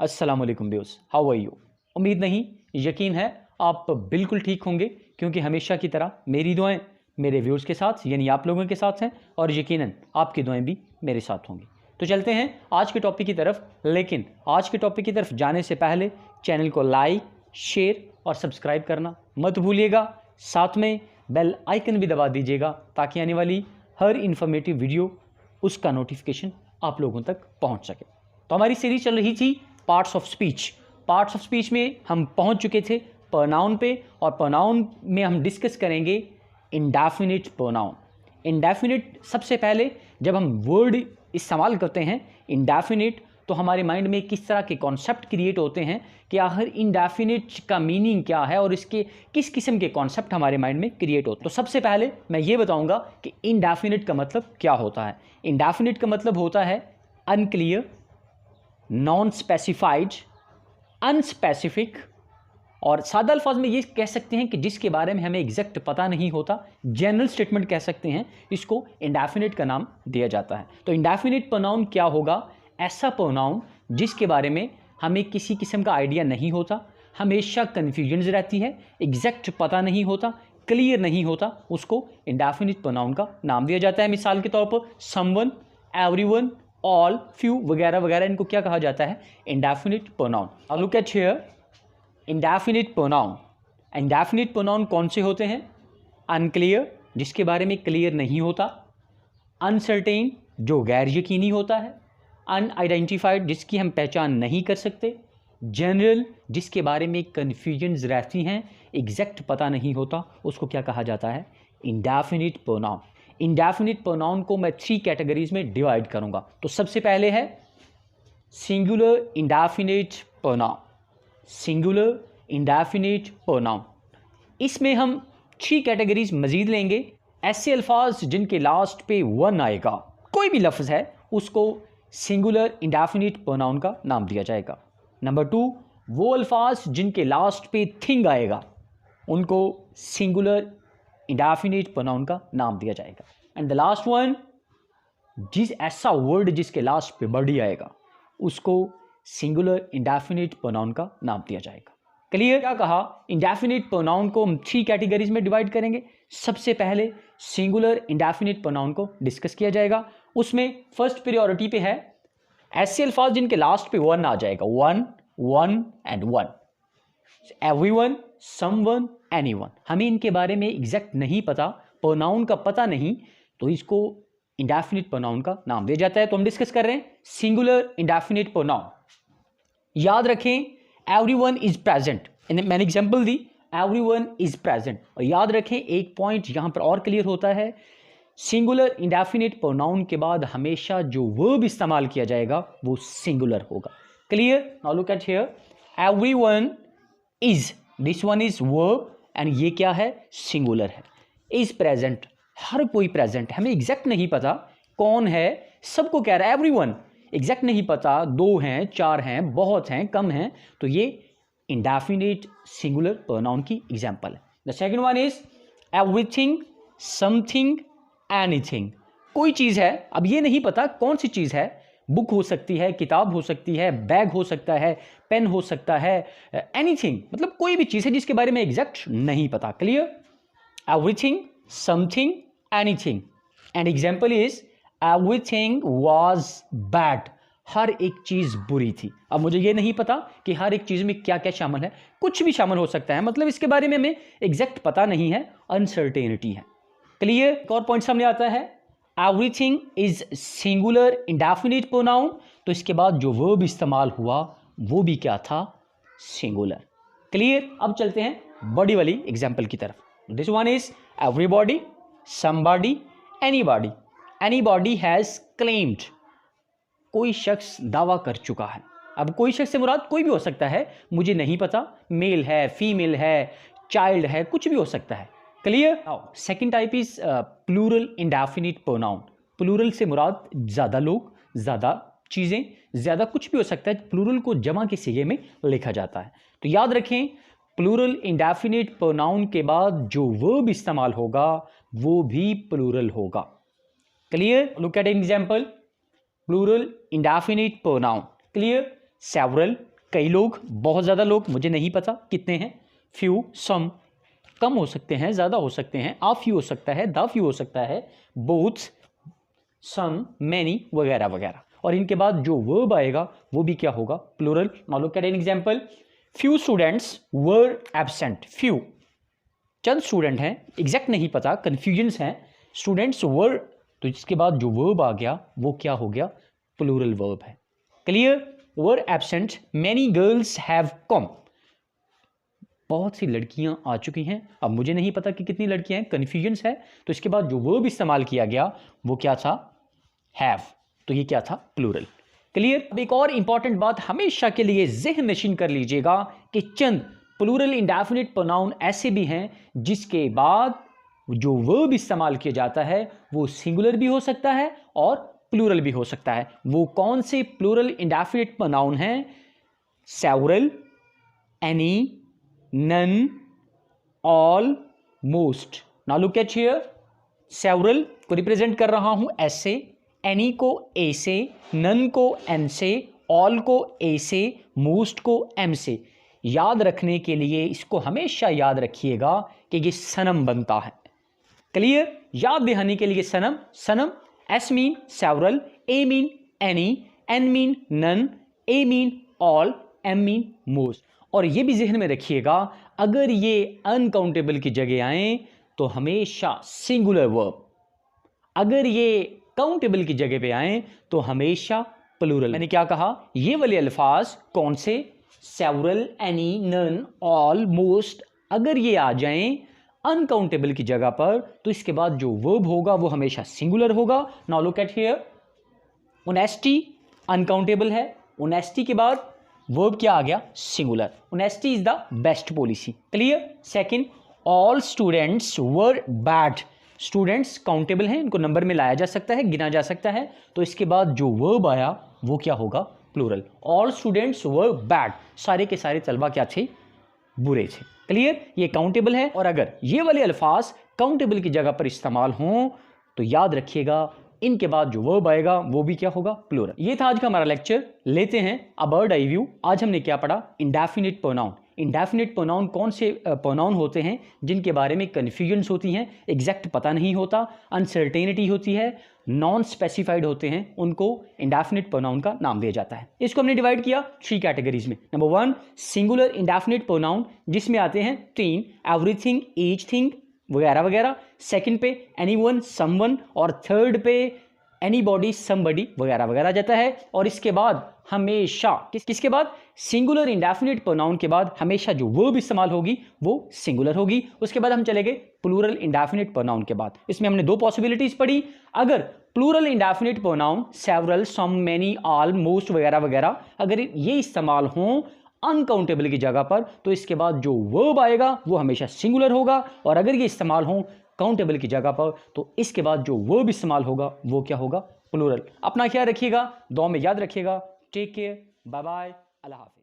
अस्सलाम वालेकुम viewers, how are you. उम्मीद नहीं, यकीन है आप बिल्कुल ठीक होंगे, क्योंकि हमेशा की तरह मेरी दुआएं मेरे व्यूअर्स के साथ यानी आप लोगों के साथ हैं और यकीनन आपकी दुआएं भी मेरे साथ होंगी। तो चलते हैं आज के टॉपिक की तरफ, लेकिन आज के टॉपिक की तरफ जाने से पहले चैनल को लाइक, शेयर और सब्सक्राइब करना मत भूलिएगा। साथ में बेल आइकन भी दबा दीजिएगा ताकि आने वाली हर इन्फॉर्मेटिव वीडियो उसका नोटिफिकेशन आप लोगों तक पहुंच सके। तो हमारी सीरीज चल रही थी parts of speech. Parts of speech में हम पहुंच चुके थे प्रोनाउन पे, और प्रोनाउन में हम डिस्कस करेंगे इंडेफिनिट प्रोनाउन। इंडेफिनिट, सबसे पहले जब हम वर्ड इस्तेमाल करते हैं इंडेफिनिट, तो हमारे माइंड में किस तरह के कॉन्सेप्ट क्रिएट होते हैं कि आखिर इंडेफिनिट का मीनिंग क्या है और इसके किस किस्म के कॉन्सेप्ट हमारे माइंड में क्रिएट होते हैं। तो सबसे पहले मैं ये बताऊंगा कि इंडेफिनिट का मतलब क्या होता है। इंडेफिनिट का मतलब होता है अनक्लियर, नॉन स्पेसिफाइड, अनस्पेसिफिक, और सादा अल्फाज में ये कह सकते हैं कि जिसके बारे में हमें एग्जैक्ट पता नहीं होता, जनरल स्टेटमेंट कह सकते हैं, इसको इंडेफिनिट का नाम दिया जाता है। तो इंडेफिनिट प्रोनाउन क्या होगा? ऐसा प्रोनाउन जिसके बारे में हमें किसी किस्म का आइडिया नहीं होता, हमेशा कन्फ्यूजन रहती है, एग्जैक्ट पता नहीं होता, क्लियर नहीं होता, उसको इंडेफिनिट प्रोनाउन का नाम दिया जाता है। मिसाल के तौर पर समवन, एवरीवन, ऑल, फ्यू वगैरह वगैरह, इनको क्या कहा जाता है? Indefinite pronoun. Look at here, indefinite pronoun. Indefinite pronoun कौन से होते हैं? अनक्लियर, जिसके बारे में क्लियर नहीं होता, अनसर्टेन, जो गैर यकीनी होता है, अनआइडेंटिफाइड, जिसकी हम पहचान नहीं कर सकते, जनरल, जिसके बारे में कन्फ्यूजन्स रहती हैं, एग्जैक्ट पता नहीं होता, उसको क्या कहा जाता है? Indefinite pronoun. इंडेफिनिट प्रोनाउन को मैं 3 कैटेगरीज में डिवाइड करूंगा। तो सबसे पहले है singular indefinite pronoun. Singular indefinite pronoun, इसमें हम 3 कैटेगरीज मजीद लेंगे। ऐसे अल्फाज जिनके लास्ट पे वन आएगा, कोई भी लफ्ज़ है, उसको सिंगुलर इंडेफिनिट प्रोनाउन का नाम दिया जाएगा। नंबर 2, वो अल्फाज जिनके लास्ट पे थिंग आएगा, उनको सिंगुलर इंडेफिनिट प्रोनाउन का नाम दिया जाएगा। एंड द लास्ट वन, ऐसा वर्ड जिसके लास्ट पे बॉडी आएगा, उसको सिंगुलर इंडेफिनिट प्रोनाउन का नाम दिया जाएगा। क्लियर? क्या कहा? इंडेफिनिट प्रोनाउन को हम 3 कैटेगरीज में डिवाइड करेंगे। सबसे पहले सिंगुलर इंडेफिनिट प्रोनाउन को डिस्कस किया जाएगा। उसमें फर्स्ट प्रायोरिटी पे है ऐसे अल्फाज जिनके लास्ट पे वन आ जाएगा, one, one and one, everyone, someone, anyone. हमें इनके बारे में एग्जैक्ट नहीं पता, प्रोनाउन का पता नहीं, तो इसको इंडेफिनिट प्रोनाउन का नाम दिया जाता है। तो हम डिस्कस कर रहे हैं सिंगुलर इंडेफिनिट प्रोनाउन। याद रखें, एवरीवन इज प्रेजेंट, मैंने example the, everyone is present. और याद रखें एक पॉइंट यहां पर और क्लियर होता है, सिंगुलर इंडेफिनिट प्रोनाउन के बाद हमेशा जो वर्ब इस्तेमाल किया जाएगा वो सिंगुलर होगा। Clear? Now look at here, everyone is, this one is verb, and ये क्या है? सिंगुलर है। इज प्रेजेंट, हर कोई प्रेजेंट, हमें एग्जैक्ट नहीं पता कौन है, सबको कह रहा है एवरीवन, एग्जैक्ट नहीं पता, 2 हैं, 4 हैं, बहुत हैं, कम हैं, तो ये इंडेफिनिट सिंगुलर प्रोनाउन की एग्जांपल है। The second one is everything, something, anything. कोई चीज़ है, अब ये नहीं पता कौन सी चीज़ है, बुक हो सकती है, किताब हो सकती है, बैग हो सकता है, पेन हो सकता है, एनीथिंग, मतलब कोई भी चीज़ है जिसके बारे में एग्जैक्ट नहीं पता। Clear? Everything, something, anything. And example is everything was bad, हर एक चीज़ बुरी थी। अब मुझे ये नहीं पता कि हर एक चीज़ में क्या क्या शामिल है, कुछ भी शामिल हो सकता है, मतलब इसके बारे में हमें एग्जैक्ट पता नहीं है, अनसर्टेनिटी है। क्लियर? एक और पॉइंट सामने आता है, everything is singular indefinite pronoun, तो इसके बाद जो वर्ब इस्तेमाल हुआ वो भी क्या था? सिंगुलर। क्लियर? अब चलते हैं बॉडी वाली एग्जाम्पल की तरफ। This one is everybody, somebody, anybody. Anybody has claimed, कोई शख्स दावा कर चुका है। अब कोई शख्स से मुराद कोई भी हो सकता है, मुझे नहीं पता, मेल है, फीमेल है, चाइल्ड है, कुछ भी हो सकता है। Clear? Now second type is plural indefinite pronoun. Plural से मुराद ज़्यादा लोग, ज़्यादा चीज़ें, ज़्यादा कुछ भी हो सकता है, प्लूरल को जमा के सिगे में लिखा जाता है। तो याद रखें, प्लूरल इंडेफिनिट प्रोनाउन के बाद जो वर्ब इस्तेमाल होगा वो भी प्लूरल होगा। Clear? Look at an example, plural indefinite pronoun. Clear? Several, कई लोग, बहुत ज़्यादा लोग, मुझे नहीं पता कितने हैं, फ्यू, सम, कम हो सकते हैं, ज़्यादा हो सकते हैं, आ फ्यू हो सकता है, द फ्यू हो सकता है, बोथ, सम, मैनी वगैरह वगैरह। और इनके बाद जो वर्ब आएगा वो भी क्या होगा? Plural. Now look at an example, few students were absent. Few, चंद स्टूडेंट हैं, एग्जैक्ट नहीं पता, कंफ्यूजन्स हैं। स्टूडेंट्स वर, तो इसके बाद जो वर्ब आ गया वो क्या हो गया? प्लूरल वर्ब है। Clear? Were absent, many girls have come. बहुत सी लड़कियां आ चुकी हैं, अब मुझे नहीं पता कि कितनी लड़कियां हैं, कंफ्यूजन्स है। तो इसके बाद जो वर्ब इस्तेमाल किया गया वो क्या था? हैव। तो ये क्या था? प्लूरल। क्लियर? अब एक और इंपॉर्टेंट बात हमेशा के लिए ज़हन नशीन कर लीजिएगा कि चंद प्लूरल इंडेफिनिट प्रोनाउन ऐसे भी हैं जिसके बाद जो वर्ब इस्तेमाल किया जाता है वो सिंगुलर भी हो सकता है और प्लूरल भी हो सकता है। वो कौन से प्लूरल इंडेफिनिट प्रोनाउन हैं? Several, any, none, all, most. Now look at here, several को रिप्रेजेंट कर रहा हूं एस से, एनी को ए से, नन को एन से, ऑल को ए से, मोस्ट को एम से। याद रखने के लिए इसको हमेशा याद रखिएगा कि ये सनम बनता है। क्लियर? याद दिलाने के लिए सनम, सनम, S mean several, A mean any, N mean none, A mean all, M mean most. और ये भी जहन में रखिएगा, अगर ये अनकाउंटेबल की जगह आए तो हमेशा सिंगुलर वर्ब, अगर ये काउंटेबल की जगह पे आए तो हमेशा प्लूरल। मैंने क्या कहा? ये वाले अल्फाज कौन से? Several, any, none, all, most, अगर ये आ जाएं अनकाउंटेबल की जगह पर तो इसके बाद जो वर्ब होगा वो हमेशा सिंगुलर होगा। Now look at here, honesty uncountable है, ऑनेस्टी के बाद वर्ब क्या आ गया? Singular. Honesty is the best policy. Clear? Second, all students were bad. Students countable हैं, इनको नंबर में लाया जा सकता है, गिना जा सकता है। तो इसके बाद जो वर्ब आया वो क्या होगा? Plural. All students were bad, सारे के सारे तलबा क्या थे? बुरे थे। क्लियर? ये काउंटेबल है, और अगर ये वाले अल्फाज काउंटेबल की जगह पर इस्तेमाल हों तो याद रखिएगा इनके बाद जो वर्ब आएगा वो भी क्या होगा? प्लूरल। ये था आज का हमारा लेक्चर। लेते हैं अ बर्ड आई व्यू। आज हमने क्या पढ़ा? Indefinite pronoun. इंडेफिनिट प्रोनाउन कौन से प्रोनाउन होते हैं जिनके बारे में कन्फ्यूजन्स होती हैं, एग्जैक्ट पता नहीं होता, अनसर्टेनिटी होती है, नॉन स्पेसिफाइड होते हैं, उनको इंडेफिनिट प्रोनाउन का नाम दिया जाता है। इसको हमने डिवाइड किया 3 कैटेगरीज में। नंबर 1, सिंगुलर इंडेफिनिट प्रोनाउन, जिसमें आते हैं 3, एवरीथिंग, ईच थिंग वगैरह वगैरह। सेकंड पे एनीवन, समवन, और थर्ड पे एनीबॉडी, समबडी वगैरह वगैरह जाता है। और इसके बाद हमेशा किसके बाद? सिंगुलर इंडेफिनिट प्रोनाउन के बाद हमेशा जो वर्ब इस्तेमाल होगी वो सिंगुलर होगी। उसके बाद हम चले गए प्लूरल इंडेफिनिट प्रोनाउन के बाद। इसमें हमने 2 पॉसिबिलिटीज पढ़ी। अगर प्लूरल इंडेफिनिट प्रोनाउन सेवरल, सम, मैनी, ऑल, मोस्ट वगैरह वगैरह अगर ये इस्तेमाल हों अनकाउंटेबल की जगह पर तो इसके बाद जो वर्ब आएगा वो हमेशा सिंगुलर होगा। और अगर ये इस्तेमाल हो काउंटेबल की जगह पर तो इसके बाद जो वर्ब इस्तेमाल होगा वो क्या होगा? प्लूरल। अपना ख्याल रखिएगा, दुआ में याद रखिएगा। टेक केयर, बाय बाय, अल्लाह हाफिज़।